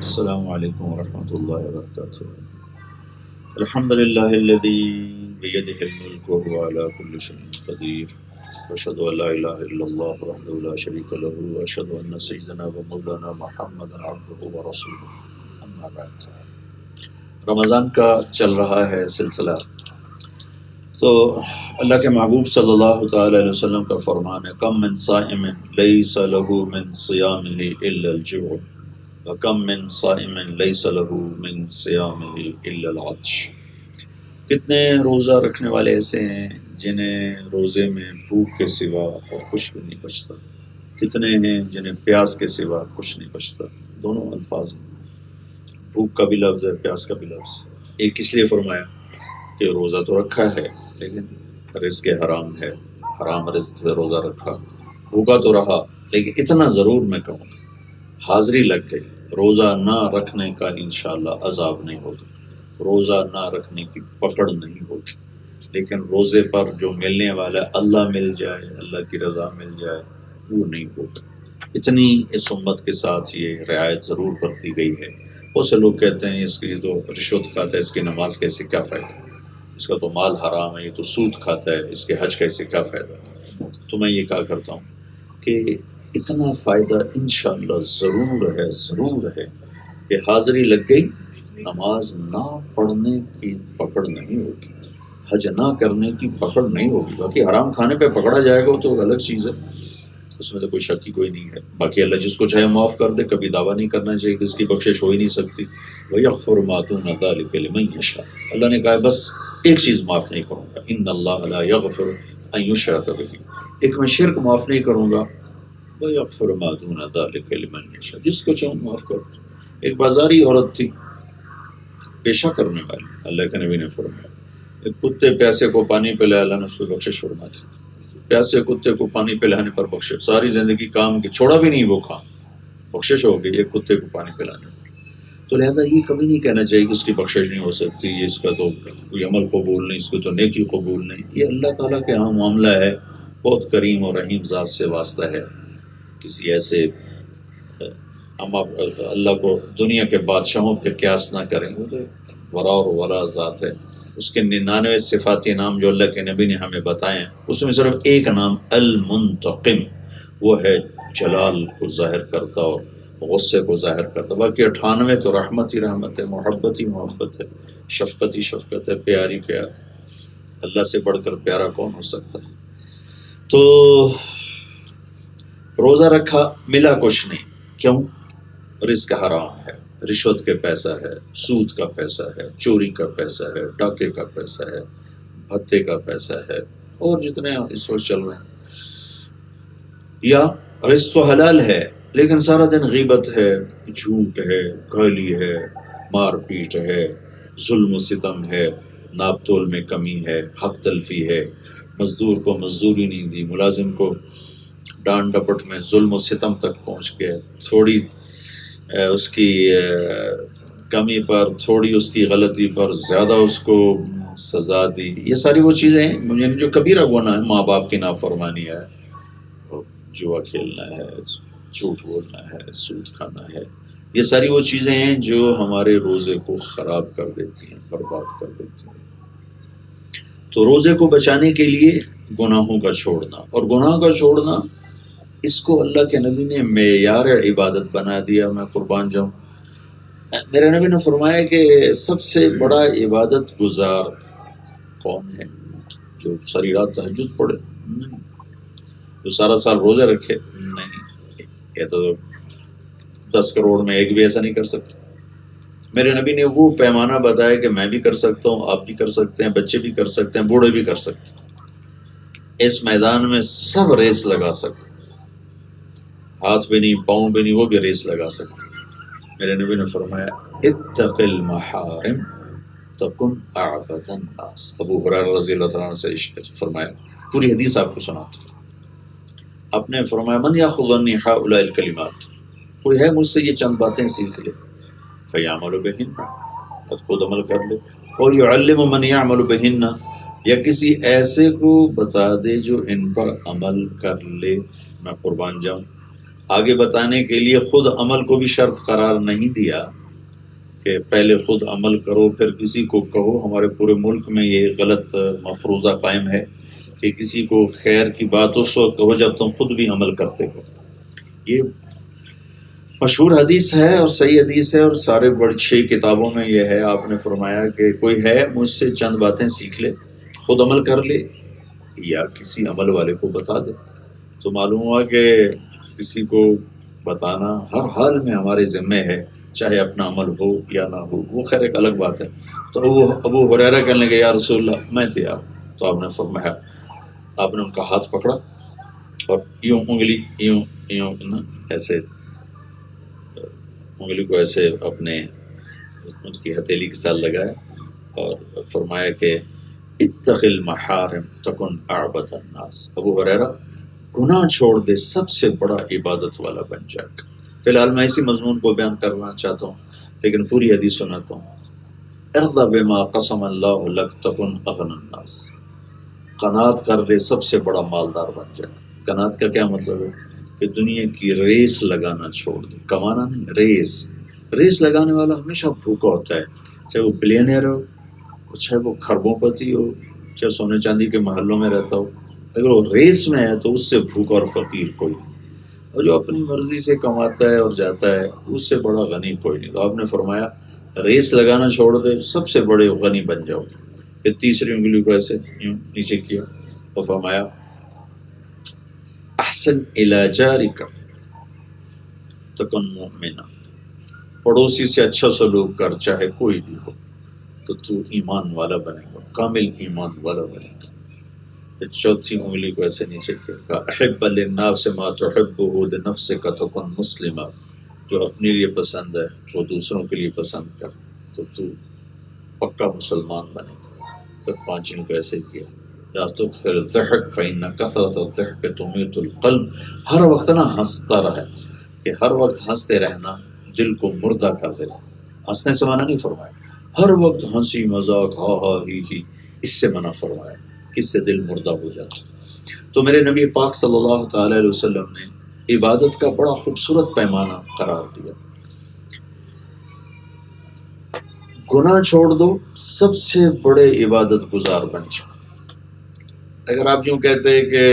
السلام علیکم ورحمۃ اللہ وبرکاتہ۔ الحمد للہ الذی بیدہ الملک وهو علی کل شیء قدیر، واشهد ان لا الہ الا اللہ وحدہ لا شریک لہ، واشهد ان سیدنا و مولانا محمدا عبدہ ورسولہ، اما بعد۔ رمضان کا چل رہا ہے سلسلہ، تو اللہ کے محبوب صلی اللہ تعالی علیہ وسلم کا فرمان ہے، کم من صائم لیس لہ من صیامہ الا الجوع، وَكَم مِّن صَائِمٍ لَيْسَ لَهُ مِن صِيَامِهِ إِلَّا الْعَطْشُ۔ کتنے روزہ رکھنے والے ایسے ہیں جنہیں روزے میں بھوک کے سوا اور کچھ بھی نہیں بچتا، کتنے ہیں جنہیں پیاس کے سوا کچھ نہیں بچتا۔ دونوں الفاظ ہیں، بھوک کا بھی لفظ ہے، پیاس کا بھی لفظ ہے۔ ایک اس لیے فرمایا کہ روزہ تو رکھا ہے لیکن رزق حرام ہے، حرام رزق سے روزہ رکھا، بھوکا تو رہا لیکن اتنا ضرور میں کہوں گا حاضری لگ گئی، روزہ نہ رکھنے کا انشاءاللہ عذاب نہیں ہوگا، روزہ نہ رکھنے کی پکڑ نہیں ہوگی، لیکن روزے پر جو ملنے والا اللہ مل جائے، اللہ کی رضا مل جائے، وہ نہیں ہوگا۔ اتنی اس امت کے ساتھ یہ رعایت ضرور برتی گئی ہے۔ بہت سے لوگ کہتے ہیں اس کی تو رشوت کھاتا ہے، اس کی نماز کا اس سے کیا فائدہ، اس کا تو مال حرام ہے، یہ تو سود کھاتا ہے، اس کے حج کا اس سے کیا فائدہ۔ تو میں یہ کہا کرتا ہوں کہ اتنا فائدہ انشاءاللہ ضرور ہے کہ حاضری لگ گئی، نماز نہ پڑھنے کی پکڑ نہیں ہوگی، حج نہ کرنے کی پکڑ نہیں ہوگی۔ باقی حرام کھانے پہ پکڑا جائے گا تو الگ چیز ہے، اس میں تو کوئی شک ہی کوئی نہیں ہے۔ باقی اللہ جس کو چاہے معاف کر دے، کبھی دعویٰ نہیں کرنا چاہیے کہ اس کی بخشش ہو ہی نہیں سکتی۔ وَيَغْفِرُ مَا دُونَ ذَلِكَ لِمَن يَشَاءُ، اللہ نے کہا ہے بس ایک چیز معاف نہیں کروں گا، ان اللہ لا یغفر ان یشرک بہ، ایک میں شرک معاف نہیں کروں گا، وَيَغْفِرُ مَا دُونَ ذَلِكَ لِمَن يَشَاءُ، جس کو چاہوں معاف کر دوں۔ ایک بازاری عورت تھی پیشہ کرنے والی، اللہ کے نبی نے فرمایا ایک کتے پیاسے کو پانی پلایا، اللہ نے اس کو بخشش فرما دی۔ پیاسے کتے کو پانی پلانے پر بخشش، ساری زندگی کام کی چھوڑا بھی نہیں وہ کام، بخشش ہو گئی ایک کتے کو پانی پلانے پر۔ تو لہٰذا یہ کبھی نہیں کہنا چاہیے کہ اس کی بخشش نہیں ہو سکتی، یہ اس کا تو کوئی عمل قبول نہیں، اس کو تو نیکی قبول نہیں۔ یہ اللہ تعالیٰ کے ہاں معاملہ ہے، بہت کریم اور رحیم ذات سے واسطہ ہے۔ کسی ایسے ہم اللہ کو دنیا کے بادشاہوں پہ قیاس نہ کریں، وہ تو ورا اور ولا ذات ہے، اس کے 99 صفاتی نام جو اللہ کے نبی نے ہمیں بتائے ہیں، اس میں صرف ایک نام المنتقم، وہ ہے جلال کو ظاہر کرتا اور غصے کو ظاہر کرتا، باقی 98 تو رحمت ہی رحمت ہے، محبت ہی محبت ہے، شفقت ہی شفقت ہے، پیار ہی پیار ہے۔ اللہ سے بڑھ کر پیارا کون ہو سکتا ہے؟ تو روزہ رکھا، ملا کچھ نہیں، کیوں؟ رزق حرام ہے، رشوت کے پیسہ ہے، سود کا پیسہ ہے، چوری کا پیسہ ہے، ڈاکے کا پیسہ ہے، بھتے کا پیسہ ہے، اور جتنے اس وقت چل رہے ہیں۔ یا رزق تو حلال ہے لیکن سارا دن غیبت ہے، جھوٹ ہے، گالی ہے، مار پیٹ ہے، ظلم و ستم ہے، ناپ تول میں کمی ہے، حق تلفی ہے، مزدور کو مزدوری نہیں دی، ملازم کو ڈانٹ ڈپٹ میں ظلم و ستم تک پہنچ گئے، تھوڑی اس کی کمی پر، تھوڑی اس کی غلطی پر زیادہ اس کو سزا دی۔ یہ ساری وہ چیزیں ہیں جو کبیرہ گناہ ہے، ماں باپ کی نافرمانی ہے، جوا کھیلنا ہے، جھوٹ بولنا ہے، سود کھانا ہے، یہ ساری وہ چیزیں ہیں جو ہمارے روزے کو خراب کر دیتی ہیں، برباد کر دیتی ہیں۔ تو روزے کو بچانے کے لیے گناہوں کا چھوڑنا، اور گناہ کا چھوڑنا اس کو اللہ کے نبی نے معیار عبادت بنا دیا۔ میں قربان جاؤں، میرے نبی نے فرمایا کہ سب سے بڑا عبادت گزار کون ہے؟ جو ساری رات تہجد پڑھے؟ نہیں۔ جو سارا سال روزے رکھے؟ نہیں۔ یہ تو 10 کروڑ میں ایک بھی ایسا نہیں کر سکتا۔ میرے نبی نے وہ پیمانہ بتایا کہ میں بھی کر سکتا ہوں، آپ بھی کر سکتے ہیں، بچے بھی کر سکتے ہیں، بوڑھے بھی کر سکتے ہیں۔ اس میدان میں سب ریس لگا سکتے ہیں، ہاتھ بھی نہیں، پاؤں بھی نہیں، وہ بھی ریس لگا سکتے ہیں۔ میرے نبی نے فرمایا اتق المحارم تکن اعبد الناس۔ ابو ہریرہ رضی اللہ تعالیٰ عنہ سے فرمایا، پوری حدیث آپ کو سناتا ہوں۔ آپ نے فرمایا من یاخذ عنی ہؤلاء الکلمات، کوئی ہے مجھ سے یہ چند باتیں سیکھ لے، فیعمل بہن، خود عمل کر لے، اور یعلم من یعمل بہن، یا کسی ایسے کو بتا دے جو ان پر عمل کر لے۔ میں قربان جاؤں، آگے بتانے کے لیے خود عمل کو بھی شرط قرار نہیں دیا کہ پہلے خود عمل کرو پھر کسی کو کہو. ہمارے پورے ملک میں یہ غلط مفروضہ قائم ہے کہ کسی کو خیر کی بات اس وقت کہو جب تم خود بھی عمل کرتے ہو. یہ مشہور حدیث ہے اور صحیح حدیث ہے اور سارے بڑی 6 کتابوں میں یہ ہے. آپ نے فرمایا کہ کوئی ہے مجھ سے چند باتیں سیکھ لے، خود عمل کر لے یا کسی عمل والے کو بتا دے. تو معلوم ہوا کہ کسی کو بتانا ہر حال میں ہمارے ذمے ہے، چاہے اپنا عمل ہو یا نہ ہو، وہ خیر ایک الگ بات ہے. تو ابو ہریرہ کہنے لگے یا رسول اللہ میں تیار. تو آپ نے فرمایا، آپ نے ان کا ہاتھ پکڑا اور یوں انگلی یوں نا ایسے انگلی کو ایسے اپنے ان کی ہتھیلی کے ساتھ لگایا اور فرمایا کہ اتق المحارم تکن اعبد الناس. ابو ہریرہ گناہ چھوڑ دے سب سے بڑا عبادت والا بن جائے گا. فی الحال میں اسی مضمون کو بیان کرنا چاہتا ہوں لیکن پوری حدیث سناتا ہوں. ارض بما قسم اللہ لک تکن اغنى الناس. قناعت کر لے سب سے بڑا مالدار بن جائے. قناعت کا کیا مطلب ہے کہ دنیا کی ریس لگانا چھوڑ دے. کمانا نہیں، ریس لگانے والا ہمیشہ بھوکا ہوتا ہے، چاہے وہ بلینئر ہو، چاہے وہ خربوں پتی ہو، چاہے سونے چاندی کے محلوں میں رہتا ہو. اگر وہ ریس میں ہے تو اس سے بھوکا اور فقیر کوئی نہیں، اور جو اپنی مرضی سے کماتا ہے اور جاتا ہے اس سے بڑا غنی کوئی نہیں. تو آپ نے فرمایا ریس لگانا چھوڑ دے سب سے بڑے غنی بن جاؤ. پھر تیسری انگلی کو ایسے یوں نیچے کیا اور فرمایا احسن الی جارک تکن مؤمنا. پڑوسی سے اچھا سلوک کر چاہے کوئی بھی ہو تو ایمان والا بنے گا، کامل ایمان والا بنے گا. چوتھی انگلی کو ایسے نیچے کیا احب للناس ما تحبه لنفسک تکن مسلما. جو اپنے لیے پسند ہے وہ دوسروں کے لیے پسند کر تو پکا مسلمان بنے گا. پھر پانچویں کو ایسے کیا لا تکثر الضحک فإن کثرۃ الضحک تمیت القلب. ہر وقت نا ہنستا رہے کہ ہر وقت ہنستے رہنا دل کو مردہ کر دیتا. ہنسنے سے منع نہیں فرمایا، ہر وقت ہنسی مذاق ہا ہا ہی اس سے منع فرمایا، کس سے دل مردہ ہو جاتا. تو میرے نبی پاک صلی اللہ تعالی علیہ وسلم نے عبادت کا بڑا خوبصورت پیمانہ قرار دیا. گناہ چھوڑ دو سب سے بڑے عبادت گزار بن جاؤ. اگر آپ یوں کہتے ہیں کہ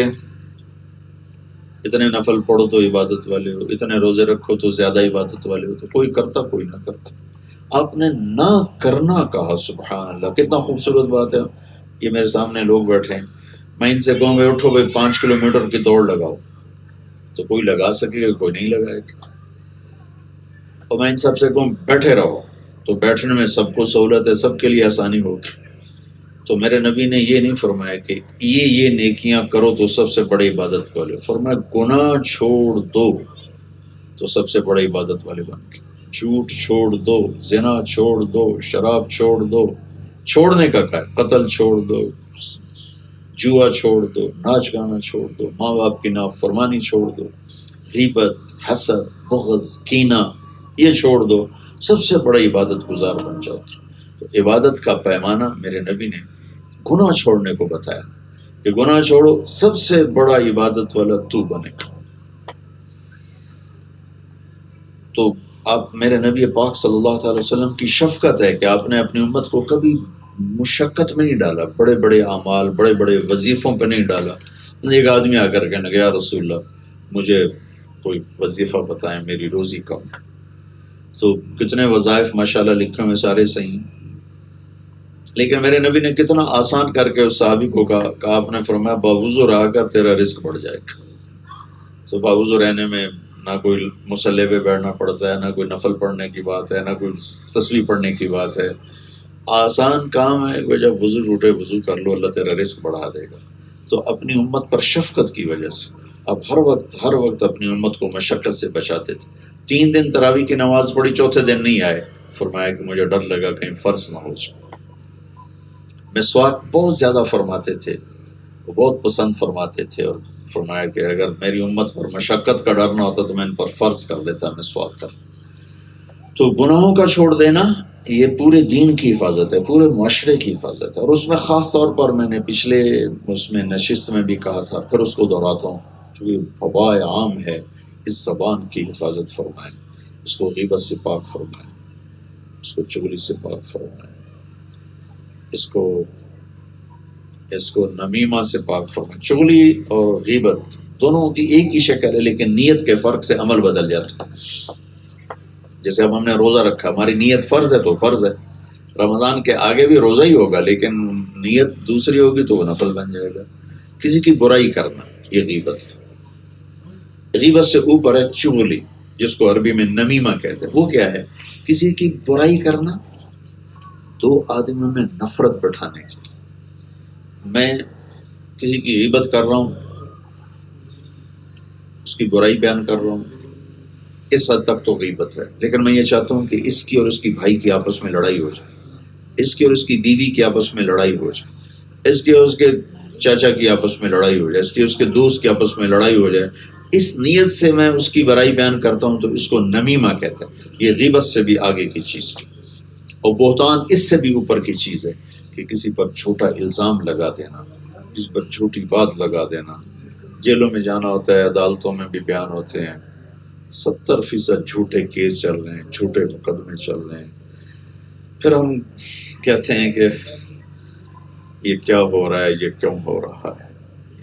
اتنے نفل پڑھو تو عبادت والے ہو، اتنے روزے رکھو تو زیادہ عبادت والے ہو، تو کوئی کرتا کوئی نہ کرتا. آپ نے نہ کرنا کہا. سبحان اللہ، کتنا خوبصورت بات ہے. یہ میرے سامنے لوگ بیٹھے ہیں، میں ان سے کہوں گے اٹھو بھائی 5 کلومیٹر کی دوڑ لگاؤ، تو کوئی لگا سکے گا، کوئی نہیں لگائے گا. اور میں ان سب سے کہوں بیٹھے رہو تو بیٹھنے میں سب کو سہولت ہے، سب کے لیے آسانی ہوگی. تو میرے نبی نے یہ نہیں فرمایا کہ یہ نیکیاں کرو تو سب سے بڑی عبادت والے ہو. فرمایا گناہ چھوڑ دو تو سب سے بڑے عبادت والے بن کے. جھوٹ چھوڑ دو، زنا چھوڑ دو، شراب چھوڑ دو. چھوڑنے کا کیا ہے؟ قتل چھوڑ دو، جوا چھوڑ دو، ناچ گانا چھوڑ دو، ماں باپ کی نافرمانی چھوڑ دو، غیبت، حسد، بغض، کینہ یہ چھوڑ دو، سب سے بڑا عبادت گزار بن جاؤ. تو عبادت کا پیمانہ میرے نبی نے گناہ چھوڑنے کو بتایا کہ گناہ چھوڑو سب سے بڑا عبادت والا تو بنے گا. تو آپ میرے نبی پاک صلی اللہ تعالی وسلم کی شفقت ہے کہ آپ نے اپنی امت کو کبھی مشقت میں نہیں ڈالا، بڑے بڑے اعمال بڑے بڑے وظیفوں پہ نہیں ڈالا. ایک آدمی آ کر کہنے لگا یا رسول اللہ مجھے کوئی وظیفہ بتائیں، میری روزی کم ہے. تو کتنے وظائف ماشاءاللہ لکھے ہوئے سارے صحیح ہیں، لیکن میرے نبی نے کتنا آسان کر کے اس صحابی کو کہا آپ نے فرمایا باوضو رہا کر تیرا رزق بڑھ جائے گا. تو باوضو رہنے میں نہ کوئی مصلی پہ بیٹھنا پڑتا ہے، نہ کوئی نفل پڑھنے کی بات ہے، نہ کوئی تسبیح پڑھنے کی بات ہے. آسان کام ہے کہ جب وضو ٹوٹے وضو کر لو، اللہ تیرا رزق بڑھا دے گا. تو اپنی امت پر شفقت کی وجہ سے اب ہر وقت اپنی امت کو مشقت سے بچاتے تھے. 3 دن تراویح کی نماز پڑھی، چوتھے دن نہیں آئے. فرمایا کہ مجھے ڈر لگا کہیں فرض نہ ہو جائے. مسواک بہت زیادہ فرماتے تھے، وہ بہت پسند فرماتے تھے، اور فرمایا کہ اگر میری امت پر مشقت کا ڈر نہ ہوتا تو میں ان پر فرض کر دیتا مسواک کر. تو گناہوں کا چھوڑ دینا یہ پورے دین کی حفاظت ہے، پورے معاشرے کی حفاظت ہے. اور اس میں خاص طور پر میں نے پچھلے اس میں نشست میں بھی کہا تھا، پھر اس کو دہراتا ہوں چونکہ وبا عام ہے. اس زبان کی حفاظت فرمائیں، اس کو غیبت سے پاک فرمائیں، اس کو چغلی سے پاک فرمائیں، اس کو نمیمہ سے پاک فرمائیں۔ چغلی اور غیبت دونوں کی ایک ہی شکل ہے، لیکن نیت کے فرق سے عمل بدل جاتا ہے۔ جیسے اب ہم نے روزہ رکھا، ہماری نیت فرض ہے تو فرض ہے، رمضان کے آگے بھی روزہ ہی ہوگا، لیکن نیت دوسری ہوگی تو وہ نفل بن جائے گا۔ کسی کی برائی کرنا یہ غیبت ہے۔ غیبت سے اوپر ہے چغلی، جس کو عربی میں نمیمہ کہتے ہیں۔ وہ کیا ہے؟ کسی کی برائی کرنا دو آدمیوں میں نفرت بٹھانے کی۔ میں کسی کی غیبت کر رہا ہوں، اس کی برائی بیان کر رہا ہوں، اس حد تک تو غیبت ہے، لیکن میں یہ چاہتا ہوں کہ اس کی اور اس کی بھائی کی آپس میں لڑائی ہو جائے، اس کی اور اس کی بیوی کی آپس میں لڑائی ہو جائے، اس کی اور اس کے چاچا کی آپس میں لڑائی ہو جائے، اس کی اور اس کے دوست کی آپس میں لڑائی ہو جائے، اس نیت سے میں اس کی برائی بیان کرتا ہوں تو اس کو نمیمہ کہتے ہیں۔ یہ غیبت سے بھی آگے کی چیز ہے، اور بہتان اس سے بھی اوپر کی چیز ہے کہ کسی پر جھوٹا الزام لگا دینا، کسی پر جھوٹی بات لگا دینا۔ جیلوں میں جانا ہوتا ہے، عدالتوں میں بھی بیان ہوتے ہیں، 70% جھوٹے کیس چل رہے ہیں، جھوٹے مقدمے چل رہے ہیں، پھر ہم کہتے ہیں کہ یہ کیا ہو رہا ہے، یہ کیوں ہو رہا ہے۔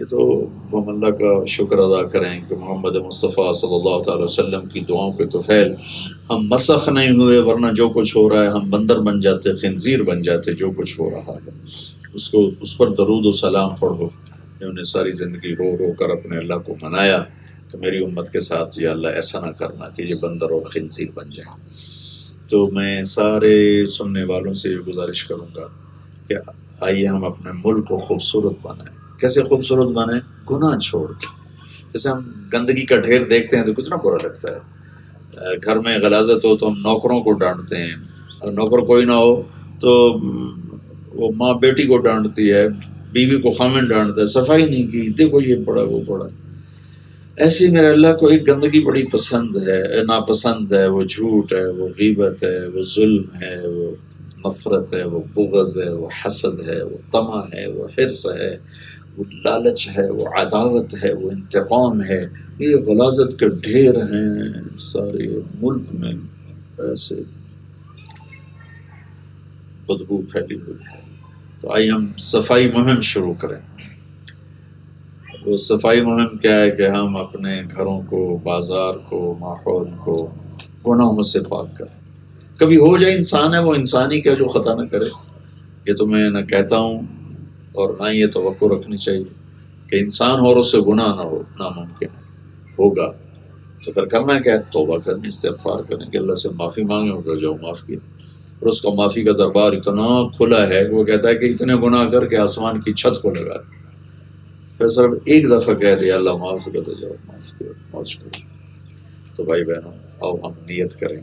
یہ تو ہم اللہ کا شکر ادا کریں کہ محمد مصطفیٰ صلی اللہ تعالی وسلم کی دعاؤں کے طفیل ہم مسخ نہیں ہوئے، ورنہ جو کچھ ہو رہا ہے ہم بندر بن جاتے، خنزیر بن جاتے۔ جو کچھ ہو رہا ہے اس پر درود و سلام پڑھو، انہوں نے ساری زندگی رو رو کر اپنے اللہ کو منایا کہ میری امت کے ساتھ یا اللہ ایسا نہ کرنا کہ یہ بندر اور خنزیر بن جائیں۔ تو میں سارے سننے والوں سے یہ گزارش کروں گا کہ آئیے ہم اپنے ملک کو خوبصورت بنائیں۔ کیسے خوبصورت بنائیں؟ گناہ چھوڑ کے۔ جیسے ہم گندگی کا ڈھیر دیکھتے ہیں تو کتنا برا لگتا ہے۔ گھر میں غلاظت ہو تو ہم نوکروں کو ڈانٹتے ہیں، اور نوکر کوئی نہ ہو تو وہ ماں بیٹی کو ڈانٹتی ہے، بیوی کو خامن ڈانٹتا ہے، صفائی نہیں کی، دیکھو یہ پڑا وہ پڑا۔ ایسے میرے اللہ کو ایک گندگی بڑی پسند ہے، ناپسند ہے، وہ جھوٹ ہے، وہ غیبت ہے، وہ ظلم ہے، وہ نفرت ہے، وہ بغض ہے، وہ حسد ہے، وہ طمع ہے، وہ حرص ہے، وہ لالچ ہے، وہ عداوت ہے، وہ انتقام ہے۔ یہ غلاظت کے ڈھیر ہیں سارے ملک میں، ایسے بدبو پھیلی ہوئی ہے۔ تو آئیے ہم صفائی مہم شروع کریں۔ وہ صفائی مہم کیا ہے کہ ہم اپنے گھروں کو، بازار کو، ماحول کو گناہوں سے پاک کریں۔ کبھی ہو جائے، انسان ہے وہ انسان ہی کیا جو خطا نہ کرے۔ یہ تو میں نہ کہتا ہوں اور نہ یہ توقع رکھنی چاہیے کہ انسان ہو اور اس سے گناہ نہ ہو، ناممکن ہے۔ ہوگا تو پھر کرنا کیا ہے؟ توبہ کرنی، استغفار کریں کہ اللہ سے معافی مانگیں، ہوگا جو معاف کیا۔ اور اس کا معافی کا دربار اتنا کھلا ہے کہ وہ کہتا ہے کہ اتنے گناہ کر کے آسمان کی چھت کو لگا دے، پھر صرف ایک دفعہ کہہ دیا اللہ معاف کر دے، جاؤ معاف کر موج کرو۔ تو بھائی بہنوں، آؤ ہم نیت کریں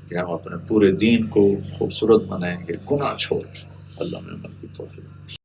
کہ ہم اپنے پورے دین کو خوبصورت بنائیں گے گناہ چھوڑ کے۔ اللہ میں عمل کی توفیق۔